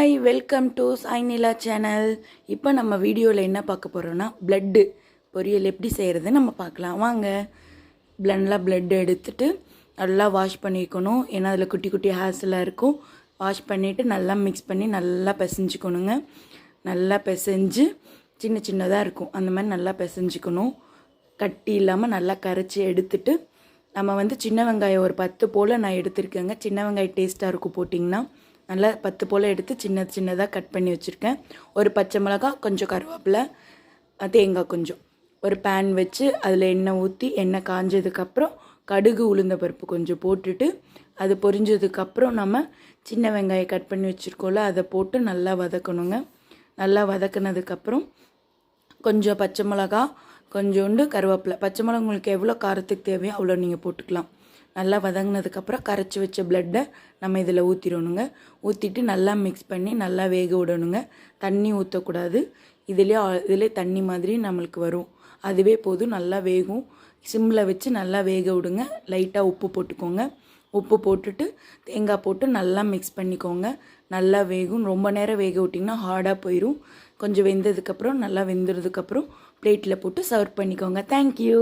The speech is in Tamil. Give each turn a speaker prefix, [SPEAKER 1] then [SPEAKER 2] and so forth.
[SPEAKER 1] Hi welcome to Sainila channel. இப்போ நம்ம வீடியோவில் என்ன பார்க்க போகிறோன்னா பிளட்டு பொரியல் எப்படி செய்கிறது நம்ம பார்க்கலாம் வாங்க. பிளட் எடுத்துட்டு நல்லா வாஷ் பண்ணிக்கணும். ஏன்னா அதில் குட்டி குட்டி ஹேர்ஸ்லாம் இருக்கும். வாஷ் பண்ணிவிட்டு நல்லா மிக்ஸ் பண்ணி நல்லா பிசைஞ்சிக்கணுங்க. நல்லா பிசைஞ்சு சின்ன சின்னதாக இருக்கும் அந்த மாதிரி நல்லா பிசைஞ்சிக்கணும். கட்டி இல்லாமல் நல்லா கரைச்சி எடுத்துட்டு நம்ம சின்ன வெங்காயம் ஒரு 10 போல் நான் எடுத்திருக்கேங்க. சின்ன வெங்காயம் டேஸ்ட்டாக இருக்கும் போட்டிங்கன்னா. நல்லா 10 போல் எடுத்து சின்னதாக கட் பண்ணி வச்சுருக்கேன். ஒரு பச்சை மிளகாய், கொஞ்சம் கருவேப்பிலை, தேங்காய் கொஞ்சம். ஒரு பேன் வச்சு அதில் எண்ணெய் ஊற்றி எண்ணெய் காஞ்சதுக்கப்புறம் கடுகு உளுந்த பருப்பு கொஞ்சம் போட்டுட்டு அது பொரிஞ்சதுக்கப்புறம் நம்ம சின்ன வெங்காயம் கட் பண்ணி வச்சுருக்கோம்ல அதை போட்டு நல்லா வதக்கணுங்க. நல்லா வதக்குனதுக்கப்புறம் கொஞ்சம் பச்சை மிளகா, கொஞ்சோண்டு கருவேப்பிலை. பச்சை மிளகா உங்களுக்கு எவ்வளோ காரத்துக்கு தேவையோ அவ்வளோ நீங்கள் போட்டுக்கலாம். நல்லா வதங்கினதுக்கப்புறம் கரைச்சி வச்ச பிளட்டை நம்ம இதில் ஊற்றிடணுங்க. ஊற்றிட்டு நல்லா மிக்ஸ் பண்ணி நல்லா வேக விடணுங்க. தண்ணி ஊற்றக்கூடாது. இதிலே தண்ணி மாதிரி நம்மளுக்கு வரும். அதுவே போதும், நல்லா வேகும். சிம்மில் வச்சு நல்லா வேக விடுங்க. லைட்டாக உப்பு போட்டுக்கோங்க. உப்பு போட்டுட்டு தேங்காய் போட்டு நல்லா மிக்ஸ் பண்ணிக்கோங்க. நல்லா வேகும். ரொம்ப நேரம் வேக விட்டிங்கன்னா ஹார்டாக போயிடும். கொஞ்சம் வெந்ததுக்கப்புறம் நல்லா வெந்ததுக்கப்புறம் பிளேட்டில் போட்டு சர்வ் பண்ணிக்கோங்க. தேங்க்யூ.